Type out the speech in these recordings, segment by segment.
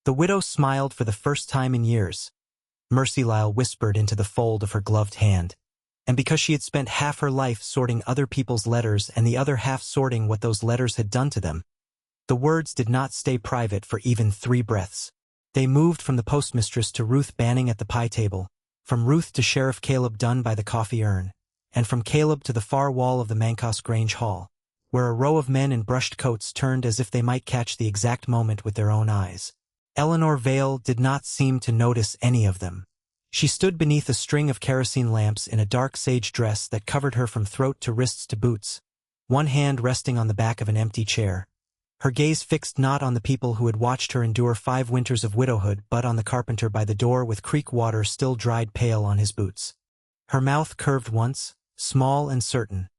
The widow smiled for the first time in years. Mercy Lyle whispered into the fold of her gloved hand. And because she had spent half her life sorting other people's letters and the other half sorting what those letters had done to them, the words did not stay private for even 3 breaths. They moved from the postmistress to Ruth Banning at the pie table, from Ruth to Sheriff Caleb Dunn by the coffee urn, and from Caleb to the far wall of the Mancos Grange Hall, where a row of men in brushed coats turned as if they might catch the exact moment with their own eyes. Eleanor Vale did not seem to notice any of them. She stood beneath a string of kerosene lamps in a dark sage dress that covered her from throat to wrists to boots, one hand resting on the back of an empty chair, her gaze fixed not on the people who had watched her endure 5 winters of widowhood but on the carpenter by the door with creek water still dried pale on his boots. Her mouth curved once, small and certain,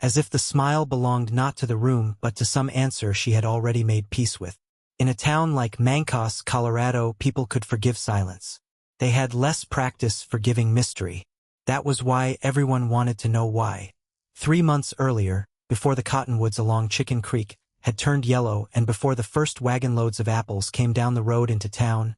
as if the smile belonged not to the room but to some answer she had already made peace with. In a town like Mancos, Colorado, people could forgive silence. They had less practice forgiving mystery. That was why everyone wanted to know why. 3 months earlier, before the cottonwoods along Chicken Creek had turned yellow and before the first wagon loads of apples came down the road into town,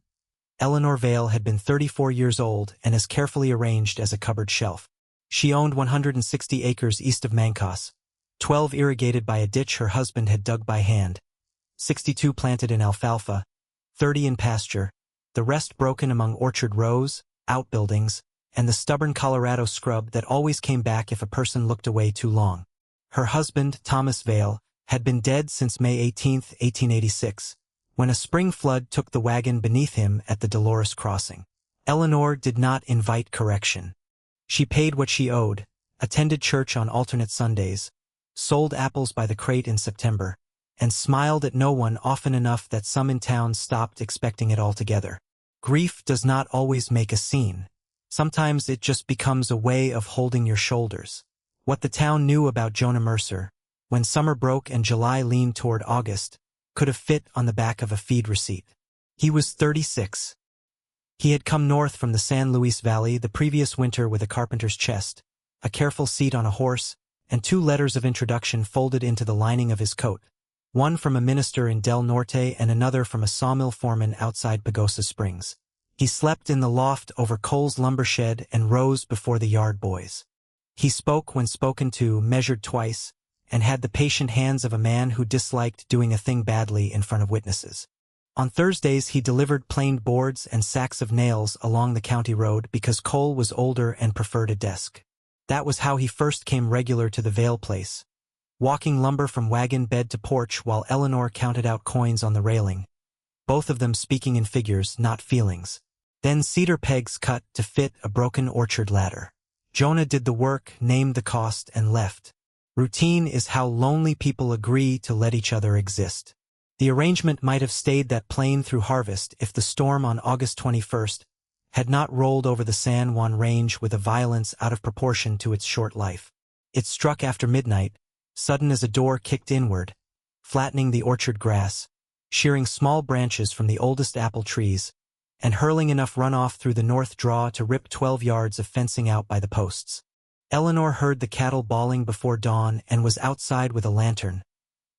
Eleanor Vale had been 34 years old and as carefully arranged as a cupboard shelf. She owned 160 acres east of Mancos, 12 irrigated by a ditch her husband had dug by hand, 62 planted in alfalfa, 30 in pasture, the rest broken among orchard rows, outbuildings, and the stubborn Colorado scrub that always came back if a person looked away too long. Her husband, Thomas Vale, had been dead since May 18, 1886, when a spring flood took the wagon beneath him at the Dolores Crossing. Eleanor did not invite correction. She paid what she owed, attended church on alternate Sundays, sold apples by the crate in September, and smiled at no one often enough that some in town stopped expecting it altogether. Grief does not always make a scene. Sometimes it just becomes a way of holding your shoulders. What the town knew about Jonah Mercer, when summer broke and July leaned toward August, could have fit on the back of a feed receipt. He was 36. He had come north from the San Luis Valley the previous winter with a carpenter's chest, a careful seat on a horse, and 2 letters of introduction folded into the lining of his coat, one from a minister in Del Norte and another from a sawmill foreman outside Pagosa Springs. He slept in the loft over Cole's lumber shed and rose before the yard boys. He spoke when spoken to, measured twice, and had the patient hands of a man who disliked doing a thing badly in front of witnesses. On Thursdays he delivered planed boards and sacks of nails along the county road because Cole was older and preferred a desk. That was how he first came regular to the Vale place, walking lumber from wagon bed to porch while Eleanor counted out coins on the railing, both of them speaking in figures, not feelings. Then cedar pegs cut to fit a broken orchard ladder. Jonah did the work, named the cost, and left. Routine is how lonely people agree to let each other exist. The arrangement might have stayed that plain through harvest if the storm on August 21st had not rolled over the San Juan Range with a violence out of proportion to its short life. It struck after midnight, sudden as a door kicked inward, flattening the orchard grass, shearing small branches from the oldest apple trees, and hurling enough runoff through the north draw to rip 12 yards of fencing out by the posts. Eleanor heard the cattle bawling before dawn and was outside with a lantern,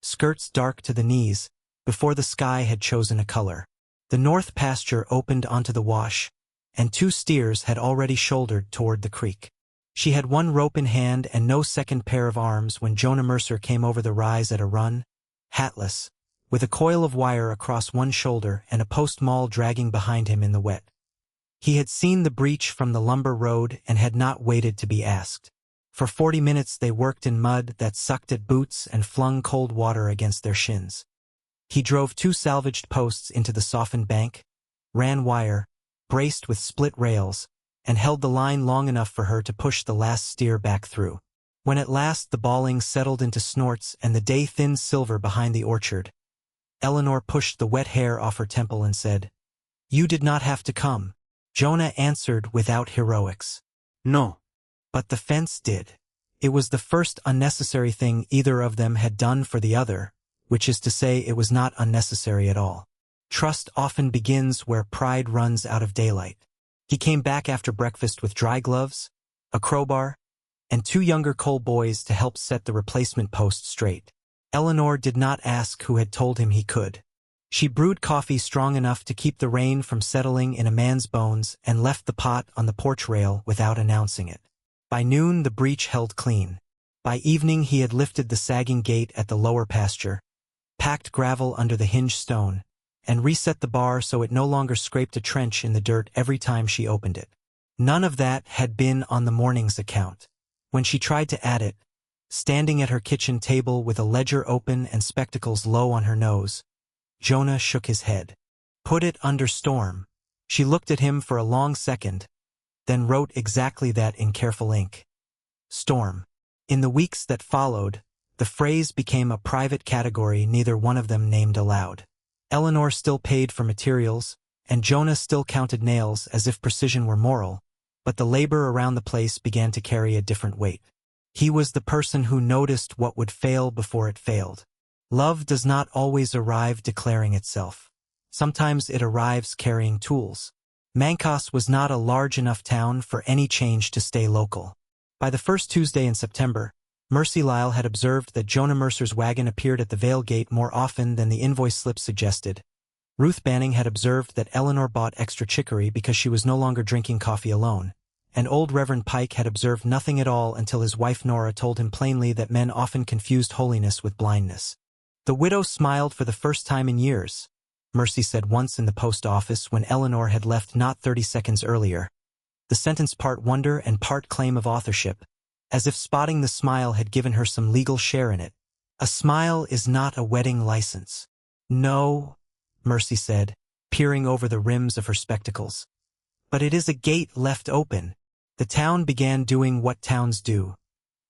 skirts dark to the knees, before the sky had chosen a color. The north pasture opened onto the wash, and 2 steers had already shouldered toward the creek. She had 1 rope in hand and no second pair of arms when Jonah Mercer came over the rise at a run, hatless, with a coil of wire across one shoulder and a post maul dragging behind him in the wet. He had seen the breach from the lumber road and had not waited to be asked. For 40 minutes they worked in mud that sucked at boots and flung cold water against their shins. He drove 2 salvaged posts into the softened bank, ran wire, braced with split rails, and held the line long enough for her to push the last steer back through. When at last the bawling settled into snorts and the day thinned silver behind the orchard, Eleanor pushed the wet hair off her temple and said, "You did not have to come." Jonah answered without heroics. "No." But the fence did. It was the first unnecessary thing either of them had done for the other, which is to say it was not unnecessary at all. Trust often begins where pride runs out of daylight. He came back after breakfast with dry gloves, a crowbar, and 2 younger Cole boys to help set the replacement post straight. Eleanor did not ask who had told him he could. She brewed coffee strong enough to keep the rain from settling in a man's bones and left the pot on the porch rail without announcing it. By noon the breach held clean. By evening he had lifted the sagging gate at the lower pasture, packed gravel under the hinged stone, and reset the bar so it no longer scraped a trench in the dirt every time she opened it. None of that had been on the morning's account. When she tried to add it, standing at her kitchen table with a ledger open and spectacles low on her nose, Jonah shook his head. Put it under storm. She looked at him for a long second, then wrote exactly that in careful ink. Storm. In the weeks that followed, the phrase became a private category neither one of them named aloud. Eleanor still paid for materials, and Jonah still counted nails as if precision were moral, but the labor around the place began to carry a different weight. He was the person who noticed what would fail before it failed. Love does not always arrive declaring itself. Sometimes it arrives carrying tools. Mancos was not a large enough town for any change to stay local. By the first Tuesday in September, Mercy Lyle had observed that Jonah Mercer's wagon appeared at the Vale Gate more often than the invoice slip suggested. Ruth Banning had observed that Eleanor bought extra chicory because she was no longer drinking coffee alone, and old Reverend Pike had observed nothing at all until his wife Nora told him plainly that men often confused holiness with blindness. The widow smiled for the first time in years, Mercy said once in the post office when Eleanor had left not 30 seconds earlier. The sentence part wonder and part claim of authorship, as if spotting the smile had given her some legal share in it. A smile is not a wedding license. No, Mercy said, peering over the rims of her spectacles. But it is a gate left open. The town began doing what towns do,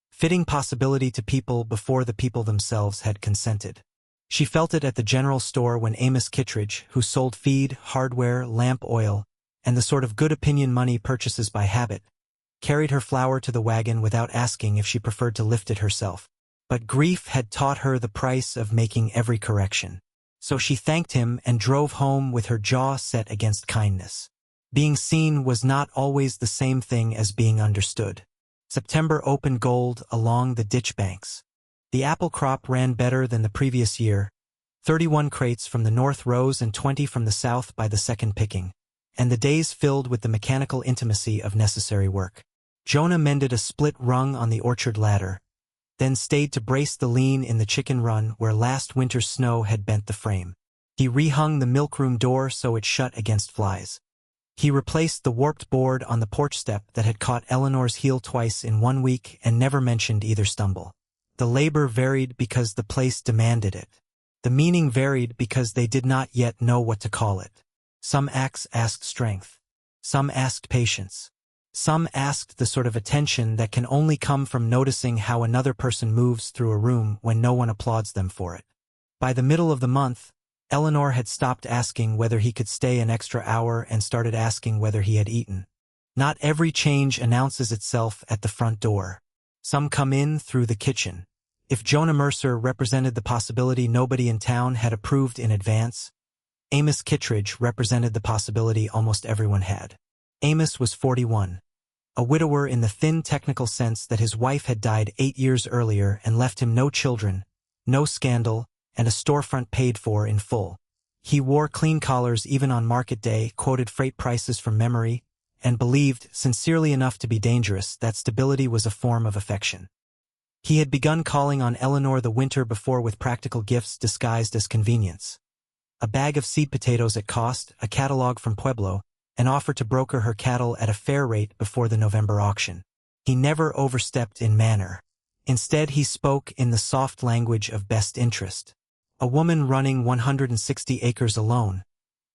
fitting possibility to people before the people themselves had consented. She felt it at the general store when Amos Kittredge, who sold feed, hardware, lamp oil, and the sort of good opinion money purchases by habit, carried her flour to the wagon without asking if she preferred to lift it herself. But grief had taught her the price of making every correction. So she thanked him and drove home with her jaw set against kindness. Being seen was not always the same thing as being understood. September opened gold along the ditch banks. The apple crop ran better than the previous year. 31 crates from the north rose and 20 from the south by the second picking, and the days filled with the mechanical intimacy of necessary work. Jonah mended a split rung on the orchard ladder, then stayed to brace the lean in the chicken run where last winter's snow had bent the frame. He rehung the milkroom door so it shut against flies. He replaced the warped board on the porch step that had caught Eleanor's heel twice in 1 week and never mentioned either stumble. The labor varied because the place demanded it. The meaning varied because they did not yet know what to call it. Some acts asked strength. Some asked patience. Some asked the sort of attention that can only come from noticing how another person moves through a room when no one applauds them for it. By the middle of the month, Eleanor had stopped asking whether he could stay an extra hour and started asking whether he had eaten. Not every change announces itself at the front door. Some come in through the kitchen. If Jonah Mercer represented the possibility nobody in town had approved in advance, Amos Kittredge represented the possibility almost everyone had. Amos was 41, a widower in the thin technical sense that his wife had died 8 years earlier and left him no children, no scandal, and a storefront paid for in full. He wore clean collars even on market day, quoted freight prices from memory, and believed, sincerely enough to be dangerous, that stability was a form of affection. He had begun calling on Eleanor the winter before with practical gifts disguised as convenience. A bag of seed potatoes at cost, a catalog from Pueblo, an offer to broker her cattle at a fair rate before the November auction. He never overstepped in manner. Instead, he spoke in the soft language of best interest. A woman running 160 acres alone,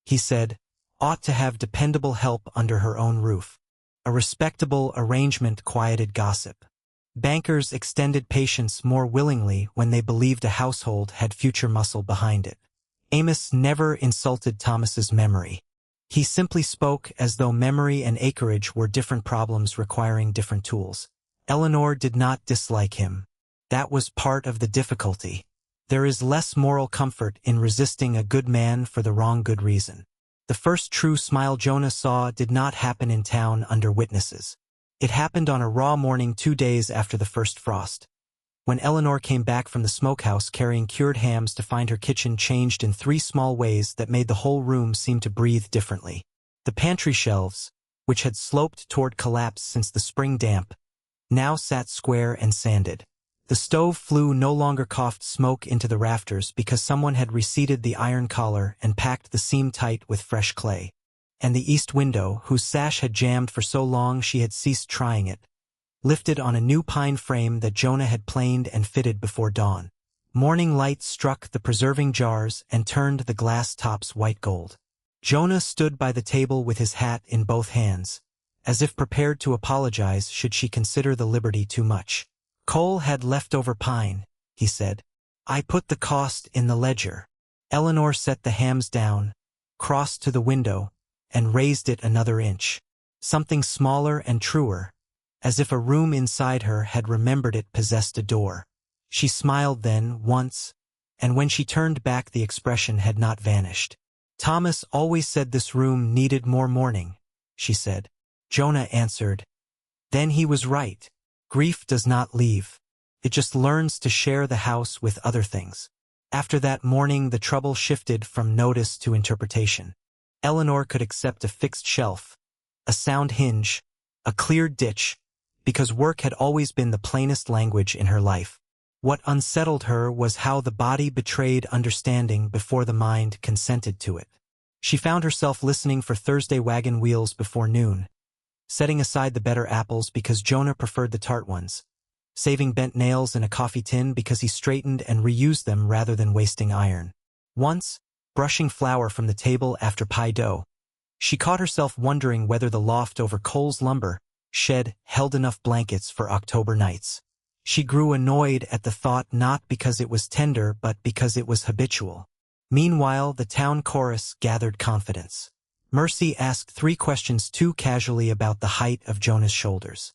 he said, ought to have dependable help under her own roof. A respectable arrangement quieted gossip. Bankers extended patience more willingly when they believed a household had future muscle behind it. Amos never insulted Thomas's memory. He simply spoke as though memory and acreage were different problems requiring different tools. Eleanor did not dislike him. That was part of the difficulty. There is less moral comfort in resisting a good man for the wrong good reason. The first true smile Jonah saw did not happen in town under witnesses. It happened on a raw morning 2 days after the first frost. when Eleanor came back from the smokehouse carrying cured hams to find her kitchen changed in 3 small ways that made the whole room seem to breathe differently. The pantry shelves, which had sloped toward collapse since the spring damp, now sat square and sanded. The stove flue no longer coughed smoke into the rafters because someone had reseated the iron collar and packed the seam tight with fresh clay. And the east window, whose sash had jammed for so long she had ceased trying it, lifted on a new pine frame that Jonah had planed and fitted before dawn. Morning light struck the preserving jars and turned the glass tops white gold. Jonah stood by the table with his hat in both hands, as if prepared to apologize should she consider the liberty too much. "Cole had leftover pine," he said. "I put the cost in the ledger." Eleanor set the hams down, crossed to the window, and raised it another inch. Something smaller and truer, as if a room inside her had remembered it possessed a door. She smiled then, once, and when she turned back the expression had not vanished. "Thomas always said this room needed more mourning," she said. Jonah answered, "Then he was right. Grief does not leave. It just learns to share the house with other things." After that morning the trouble shifted from notice to interpretation. Eleanor could accept a fixed shelf, a sound hinge, a cleared ditch, because work had always been the plainest language in her life. What unsettled her was how the body betrayed understanding before the mind consented to it. She found herself listening for Thursday wagon wheels before noon, setting aside the better apples because Jonah preferred the tart ones, saving bent nails in a coffee tin because he straightened and reused them rather than wasting iron. Once, brushing flour from the table after pie dough, she caught herself wondering whether the loft over Cole's lumber shed held enough blankets for October nights. She grew annoyed at the thought not because it was tender but because it was habitual. Meanwhile, the town chorus gathered confidence. Mercy asked 3 questions too casually about the height of Jonah's shoulders.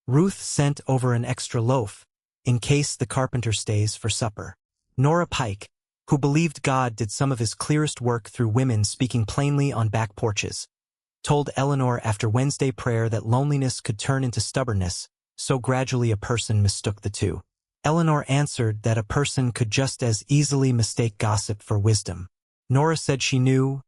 Ruth sent over an extra loaf, in case the carpenter stays for supper. Nora Pike, who believed God did some of his clearest work through women speaking plainly on back porches, told Eleanor after Wednesday prayer that loneliness could turn into stubbornness, so gradually a person mistook the two. Eleanor answered that a person could just as easily mistake gossip for wisdom. Nora said she knew,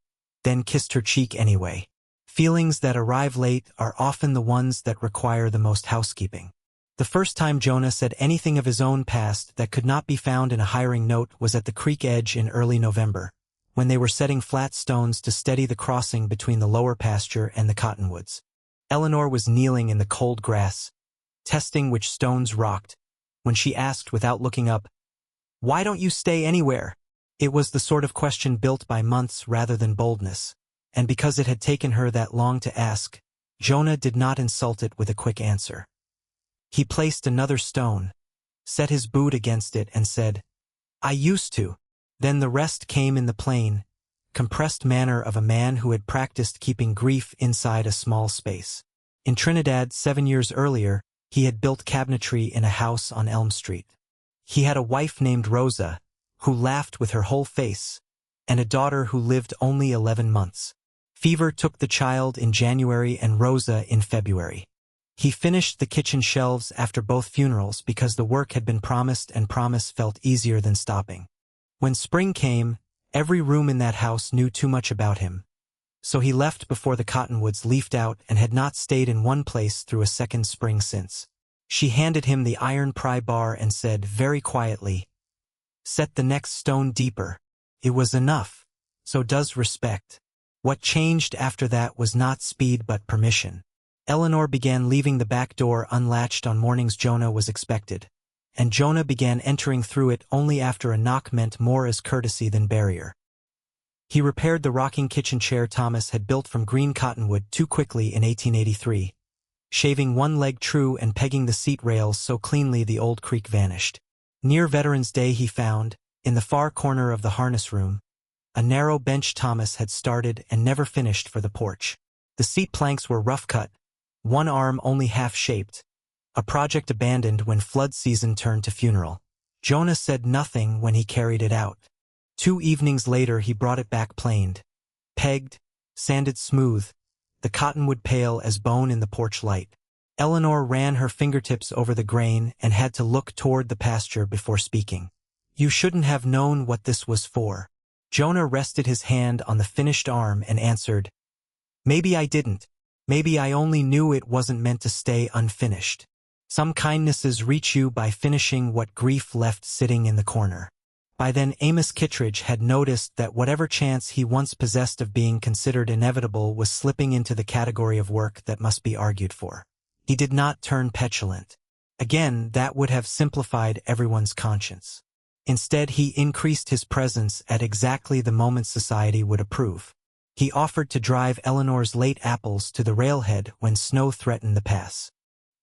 then kissed her cheek anyway. Feelings that arrive late are often the ones that require the most housekeeping. The first time Jonah said anything of his own past that could not be found in a hiring note was at the creek edge in early November, when they were setting flat stones to steady the crossing between the lower pasture and the cottonwoods. Eleanor was kneeling in the cold grass, testing which stones rocked, when she asked without looking up, "Why don't you stay anywhere?" It was the sort of question built by months rather than boldness, and because it had taken her that long to ask, Jonah did not insult it with a quick answer. He placed another stone, set his boot against it and said, "I used to." Then the rest came in the plain, compressed manner of a man who had practiced keeping grief inside a small space. In Trinidad 7 years earlier, he had built cabinetry in a house on Elm Street. He had a wife named Rosa, who laughed with her whole face, and a daughter who lived only 11 months. Fever took the child in January and Rosa in February. He finished the kitchen shelves after both funerals because the work had been promised and promise felt easier than stopping. When spring came, every room in that house knew too much about him, so he left before the cottonwoods leafed out and had not stayed in one place through a second spring since. She handed him the iron pry bar and said very quietly, "Set the next stone deeper." It was enough, so does respect. What changed after that was not speed but permission. Eleanor began leaving the back door unlatched on mornings Jonah was expected, and Jonah began entering through it only after a knock meant more as courtesy than barrier. He repaired the rocking kitchen chair Thomas had built from green cottonwood too quickly in 1883, shaving one leg true and pegging the seat rails so cleanly the old creak vanished. Near Veterans Day he found, in the far corner of the harness room, a narrow bench Thomas had started and never finished for the porch. The seat planks were rough cut, one arm only half-shaped, a project abandoned when flood season turned to funeral. Jonah said nothing when he carried it out. 2 evenings later he brought it back planed, pegged, sanded smooth, the cottonwood pale as bone in the porch light. Eleanor ran her fingertips over the grain and had to look toward the pasture before speaking. You shouldn't have known what this was for. Jonah rested his hand on the finished arm and answered, Maybe I didn't. Maybe I only knew it wasn't meant to stay unfinished. Some kindnesses reach you by finishing what grief left sitting in the corner. By then Amos Kittredge had noticed that whatever chance he once possessed of being considered inevitable was slipping into the category of work that must be argued for. He did not turn petulant. Again, that would have simplified everyone's conscience. Instead, he increased his presence at exactly the moment society would approve. He offered to drive Eleanor's late apples to the railhead when snow threatened the pass.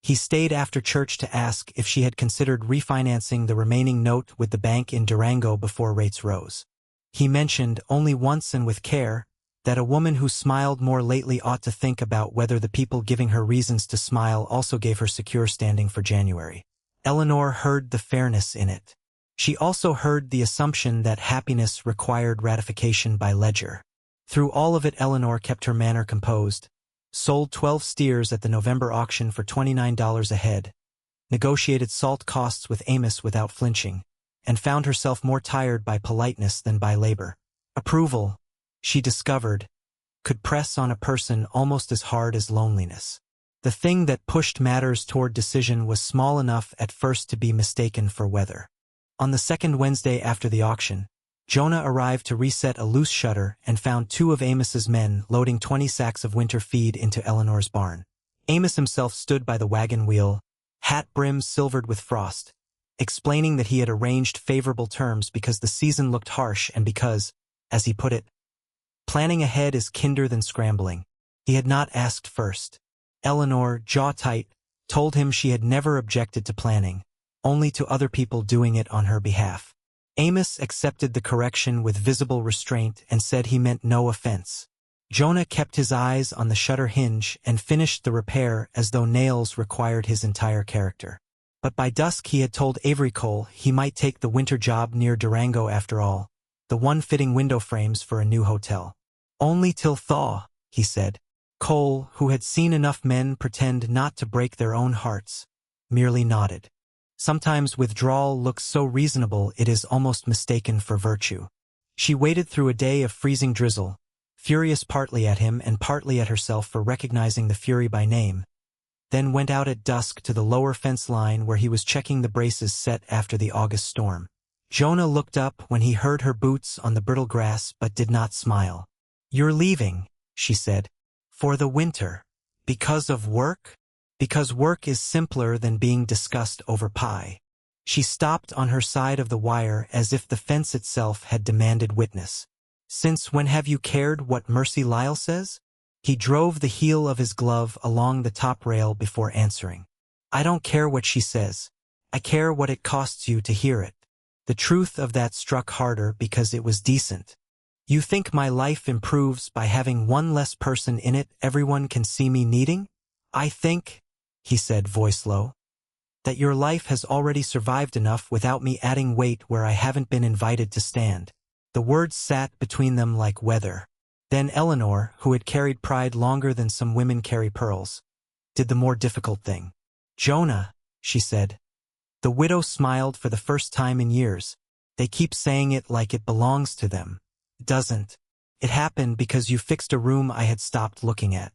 He stayed after church to ask if she had considered refinancing the remaining note with the bank in Durango before rates rose. He mentioned, only once and with care, that a woman who smiled more lately ought to think about whether the people giving her reasons to smile also gave her secure standing for January. Eleanor heard the fairness in it. She also heard the assumption that happiness required ratification by ledger. Through all of it, Eleanor kept her manner composed, sold 12 steers at the November auction for $29 a head, negotiated salt costs with Amos without flinching, and found herself more tired by politeness than by labor. Approval, she discovered, could press on a person almost as hard as loneliness. The thing that pushed matters toward decision was small enough at first to be mistaken for weather. On the second Wednesday after the auction, Jonah arrived to reset a loose shutter and found 2 of Amos's men loading 20 sacks of winter feed into Eleanor's barn. Amos himself stood by the wagon wheel, hat brim silvered with frost, explaining that he had arranged favorable terms because the season looked harsh and because, as he put it, planning ahead is kinder than scrambling. He had not asked first. Eleanor, jaw tight, told him she had never objected to planning, only to other people doing it on her behalf. Amos accepted the correction with visible restraint and said he meant no offense. Jonah kept his eyes on the shutter hinge and finished the repair as though nails required his entire character. But by dusk he had told Avery Cole he might take the winter job near Durango after all, the one fitting window frames for a new hotel. Only till thaw, he said. Cole, who had seen enough men pretend not to break their own hearts, merely nodded. Sometimes withdrawal looks so reasonable it is almost mistaken for virtue. She waited through a day of freezing drizzle, furious partly at him and partly at herself for recognizing the fury by name, then went out at dusk to the lower fence line where he was checking the braces set after the August storm. Jonah looked up when he heard her boots on the brittle grass but did not smile. You're leaving, she said. For the winter. Because of work? Because work is simpler than being discussed over pie. She stopped on her side of the wire as if the fence itself had demanded witness. Since when have you cared what Mercy Lyle says? He drove the heel of his glove along the top rail before answering. I don't care what she says. I care what it costs you to hear it. The truth of that struck harder because it was decent. You think my life improves by having one less person in it everyone can see me needing? I think, he said, voice low, that your life has already survived enough without me adding weight where I haven't been invited to stand. The words sat between them like weather. Then Eleanor, who had carried pride longer than some women carry pearls, did the more difficult thing. Jonah, she said. The widow smiled for the first time in years. They keep saying it like it belongs to them. It doesn't. It happened because you fixed a room I had stopped looking at.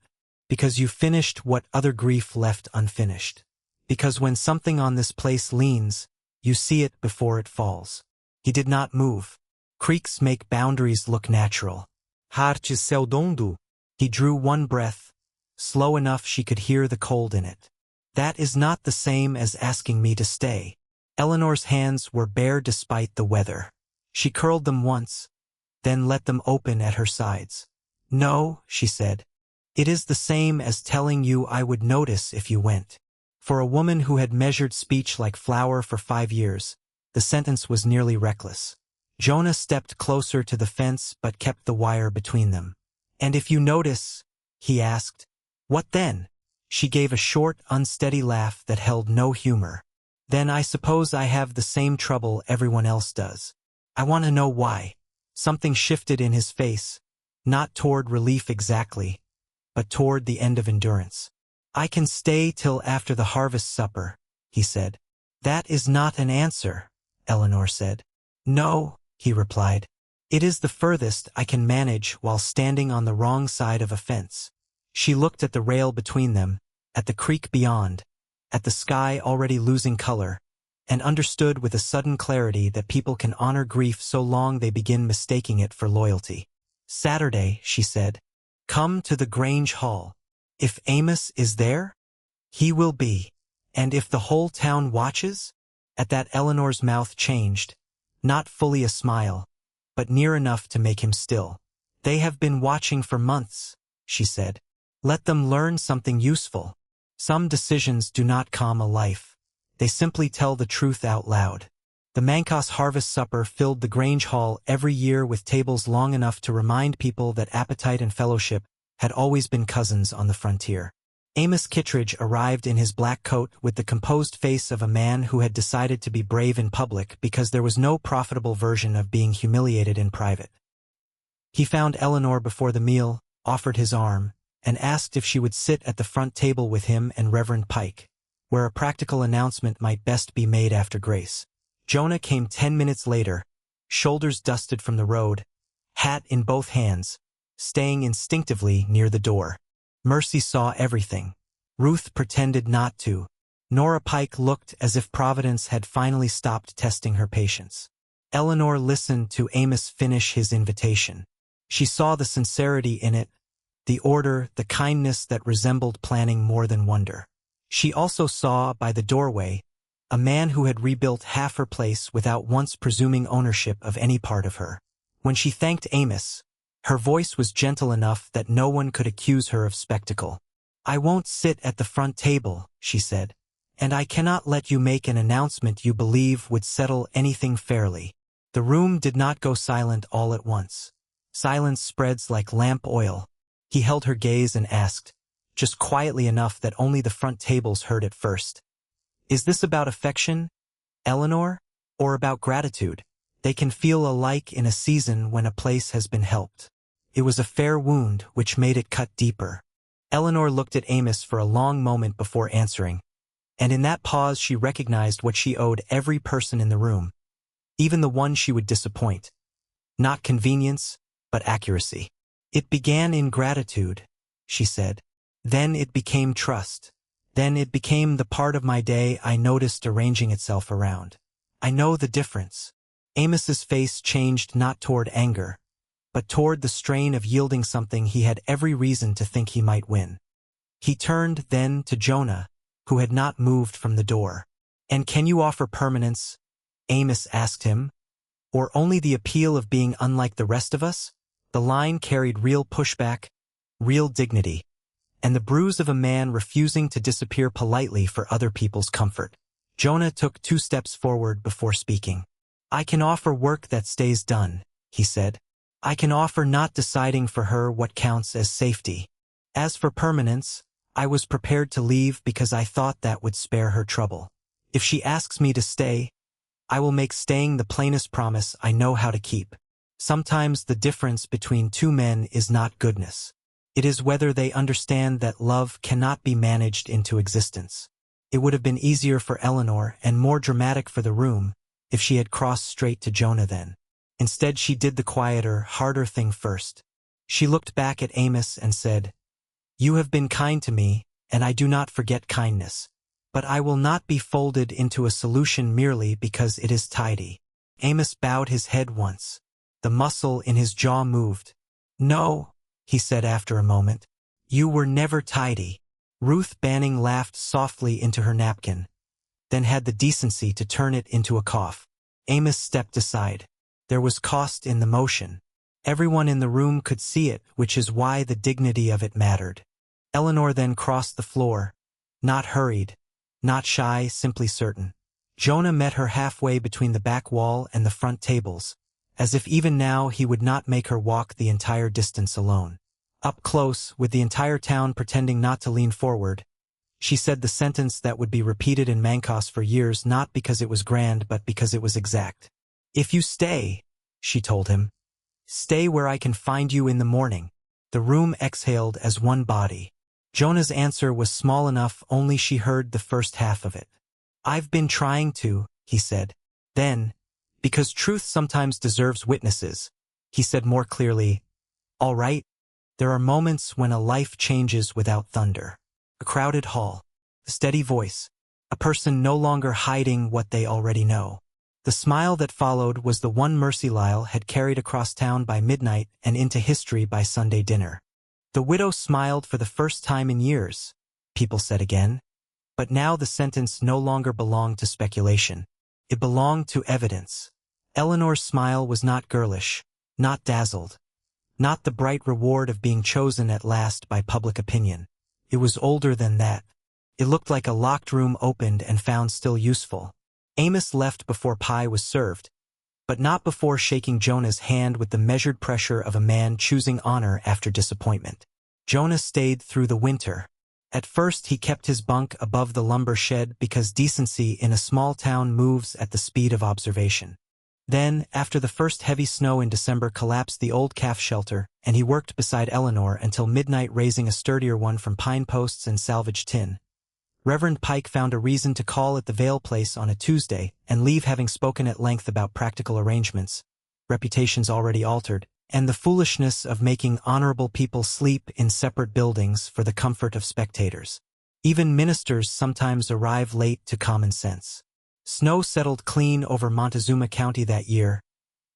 Because you finished what other grief left unfinished. Because when something on this place leans, you see it before it falls. He did not move. Creeks make boundaries look natural. Hartes céu dondo. He drew one breath, slow enough she could hear the cold in it. That is not the same as asking me to stay. Eleanor's hands were bare despite the weather. She curled them once, then let them open at her sides. No, she said. It is the same as telling you I would notice if you went. For a woman who had measured speech like flour for 5 years, the sentence was nearly reckless. Jonah stepped closer to the fence but kept the wire between them. And if you notice, he asked, what then? She gave a short, unsteady laugh that held no humor. Then I suppose I have the same trouble everyone else does. I want to know why. Something shifted in his face, not toward relief exactly, but toward the end of endurance. I can stay till after the harvest supper, he said. That is not an answer, Eleanor said. No, he replied. It is the furthest I can manage while standing on the wrong side of a fence. She looked at the rail between them, at the creek beyond, at the sky already losing color, and understood with a sudden clarity that people can honor grief so long they begin mistaking it for loyalty. Saturday, she said. Come to the Grange Hall. If Amos is there, he will be. And if the whole town watches? At that Eleanor's mouth changed, not fully a smile, but near enough to make him still. They have been watching for months, she said. Let them learn something useful. Some decisions do not calm a life. They simply tell the truth out loud. The Mancos harvest supper filled the Grange Hall every year with tables long enough to remind people that appetite and fellowship had always been cousins on the frontier. Amos Kittredge arrived in his black coat with the composed face of a man who had decided to be brave in public because there was no profitable version of being humiliated in private. He found Eleanor before the meal, offered his arm, and asked if she would sit at the front table with him and Reverend Pike, where a practical announcement might best be made after grace. Jonah came 10 minutes later, shoulders dusted from the road, hat in both hands, staying instinctively near the door. Mercy saw everything. Ruth pretended not to. Nora Pike looked as if Providence had finally stopped testing her patience. Eleanor listened to Amos finish his invitation. She saw the sincerity in it, the order, the kindness that resembled planning more than wonder. She also saw, by the doorway, a man who had rebuilt half her place without once presuming ownership of any part of her. When she thanked Amos, her voice was gentle enough that no one could accuse her of spectacle. I won't sit at the front table, she said, and I cannot let you make an announcement you believe would settle anything fairly. The room did not go silent all at once. Silence spreads like lamp oil. He held her gaze and asked, just quietly enough that only the front tables heard it first. Is this about affection, Eleanor, or about gratitude? They can feel alike in a season when a place has been helped. It was a fair wound which made it cut deeper. Eleanor looked at Amos for a long moment before answering, and in that pause she recognized what she owed every person in the room, even the one she would disappoint. Not convenience, but accuracy. It began in gratitude, she said. Then it became trust. Then it became the part of my day I noticed arranging itself around. I know the difference. Amos's face changed not toward anger, but toward the strain of yielding something he had every reason to think he might win. He turned then to Jonah, who had not moved from the door. And can you offer permanence? Amos asked him. Or only the appeal of being unlike the rest of us? The line carried real pushback, real dignity, and the bruise of a man refusing to disappear politely for other people's comfort. Jonah took 2 steps forward before speaking. I can offer work that stays done, he said. I can offer not deciding for her what counts as safety. As for permanence, I was prepared to leave because I thought that would spare her trouble. If she asks me to stay, I will make staying the plainest promise I know how to keep. Sometimes the difference between 2 men is not goodness. It is whether they understand that love cannot be managed into existence. It would have been easier for Eleanor and more dramatic for the room if she had crossed straight to Jonah then. Instead, she did the quieter, harder thing first. She looked back at Amos and said, You have been kind to me, and I do not forget kindness. But I will not be folded into a solution merely because it is tidy. Amos bowed his head once. The muscle in his jaw moved. No, he said after a moment. You were never tidy. Ruth Banning laughed softly into her napkin, then had the decency to turn it into a cough. Amos stepped aside. There was cost in the motion. Everyone in the room could see it, which is why the dignity of it mattered. Eleanor then crossed the floor, not hurried, not shy, simply certain. Jonah met her halfway between the back wall and the front tables, as if even now he would not make her walk the entire distance alone. Up close, with the entire town pretending not to lean forward, she said the sentence that would be repeated in Mancos for years, not because it was grand but because it was exact. If you stay, she told him, stay where I can find you in the morning. The room exhaled as one body. Jonah's answer was small enough only she heard the first half of it. "I've been trying to," he said. Then, because truth sometimes deserves witnesses, he said more clearly, "All right, there are moments when a life changes without thunder." A crowded hall, a steady voice, a person no longer hiding what they already know. The smile that followed was the one Mercy Lyle had carried across town by midnight and into history by Sunday dinner. The widow smiled for the first time in years, people said again. But now the sentence no longer belonged to speculation. It belonged to evidence. Eleanor's smile was not girlish, not dazzled, not the bright reward of being chosen at last by public opinion. It was older than that. It looked like a locked room opened and found still useful. Amos left before pie was served, but not before shaking Jonah's hand with the measured pressure of a man choosing honor after disappointment. Jonah stayed through the winter. At first he kept his bunk above the lumber shed because decency in a small town moves at the speed of observation. Then, after the first heavy snow in December collapsed the old calf shelter, and he worked beside Eleanor until midnight raising a sturdier one from pine posts and salvaged tin. Reverend Pike found a reason to call at the Vale place on a Tuesday and leave having spoken at length about practical arrangements, reputations already altered, and the foolishness of making honorable people sleep in separate buildings for the comfort of spectators. Even ministers sometimes arrive late to common sense. Snow settled clean over Montezuma County that year,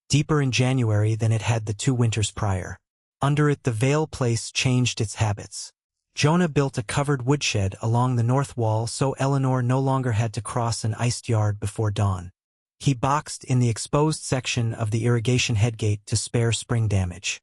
deeper in January than it had the 2 winters prior. Under it the Vale place changed its habits. Jonah built a covered woodshed along the north wall so Eleanor no longer had to cross an iced yard before dawn. He boxed in the exposed section of the irrigation headgate to spare spring damage.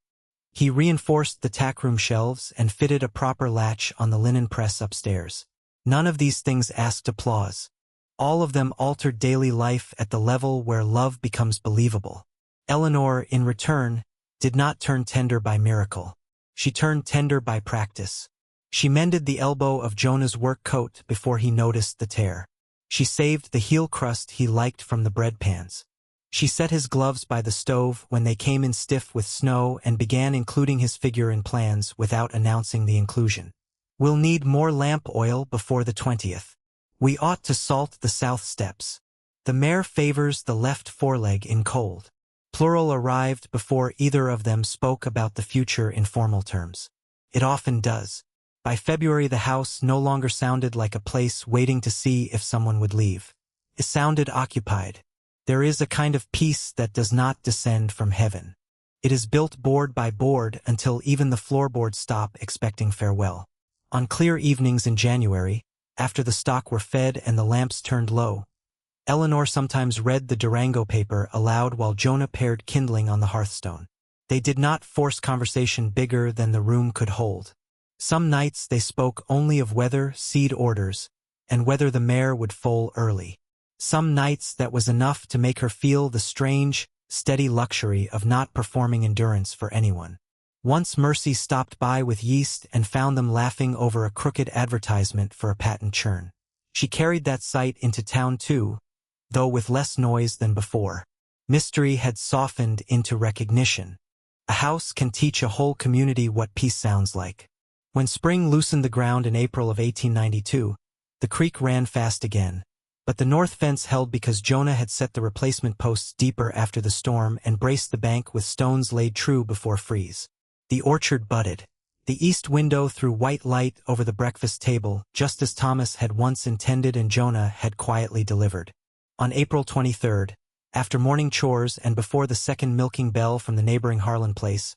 He reinforced the tackroom shelves and fitted a proper latch on the linen press upstairs. None of these things asked applause. All of them altered daily life at the level where love becomes believable. Eleanor, in return, did not turn tender by miracle. She turned tender by practice. She mended the elbow of Jonah's work coat before he noticed the tear. She saved the heel crust he liked from the bread pans. She set his gloves by the stove when they came in stiff with snow and began including his figure in plans without announcing the inclusion. "We'll need more lamp oil before the 20th. We ought to salt the south steps. The mare favors the left foreleg in cold." Plural arrived before either of them spoke about the future in formal terms. It often does. By February the house no longer sounded like a place waiting to see if someone would leave. It sounded occupied. There is a kind of peace that does not descend from heaven. It is built board by board until even the floorboards stop expecting farewell. On clear evenings in January, after the stock were fed and the lamps turned low, Eleanor sometimes read the Durango paper aloud while Jonah pared kindling on the hearthstone. They did not force conversation bigger than the room could hold. Some nights they spoke only of weather, seed orders, and whether the mare would foal early. Some nights that was enough to make her feel the strange, steady luxury of not performing endurance for anyone. Once Mercy stopped by with yeast and found them laughing over a crooked advertisement for a patent churn. She carried that sight into town too, though with less noise than before. Mystery had softened into recognition. A house can teach a whole community what peace sounds like. When spring loosened the ground in April of 1892, the creek ran fast again, but the north fence held because Jonah had set the replacement posts deeper after the storm and braced the bank with stones laid true before freeze. The orchard budded. The east window threw white light over the breakfast table, just as Thomas had once intended and Jonah had quietly delivered. On April 23rd, after morning chores and before the second milking bell from the neighboring Harlan place,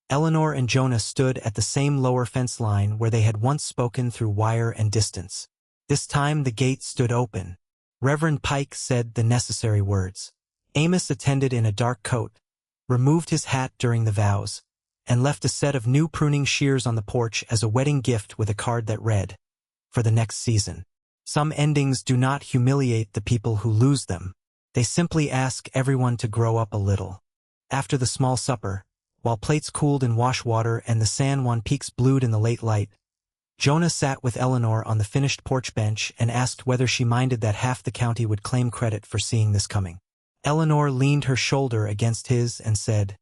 Eleanor and Jonah stood at the same lower fence line where they had once spoken through wire and distance. This time the gate stood open. Reverend Pike said the necessary words. Amos attended in a dark coat, removed his hat during the vows, and left a set of new pruning shears on the porch as a wedding gift with a card that read, "For the next season." Some endings do not humiliate the people who lose them. They simply ask everyone to grow up a little. After the small supper, while plates cooled in wash water and the San Juan peaks blued in the late light, Jonah sat with Eleanor on the finished porch bench and asked whether she minded that half the county would claim credit for seeing this coming. Eleanor leaned her shoulder against his and said,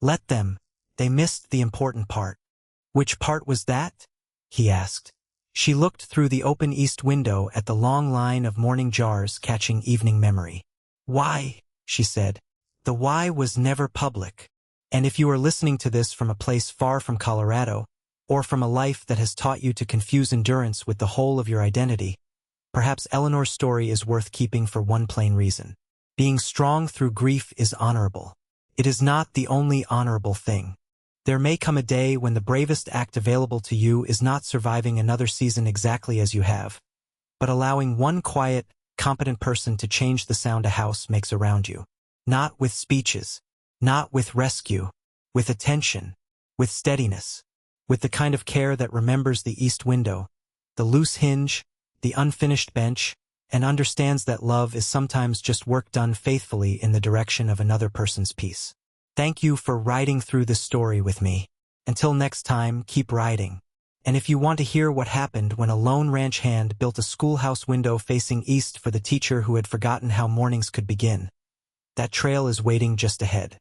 "Let them. They missed the important part." "Which part was that?" he asked. She looked through the open east window at the long line of morning jars catching evening memory. Why? She said. The why was never public. And if you are listening to this from a place far from Colorado, or from a life that has taught you to confuse endurance with the whole of your identity, perhaps Eleanor's story is worth keeping for one plain reason. Being strong through grief is honorable. It is not the only honorable thing. There may come a day when the bravest act available to you is not surviving another season exactly as you have, but allowing one quiet, competent person to change the sound a house makes around you. Not with speeches, not with rescue, with attention, with steadiness, with the kind of care that remembers the east window, the loose hinge, the unfinished bench, and understands that love is sometimes just work done faithfully in the direction of another person's peace. Thank you for riding through this story with me. Until next time, keep riding. And if you want to hear what happened when a lone ranch hand built a schoolhouse window facing east for the teacher who had forgotten how mornings could begin, that trail is waiting just ahead.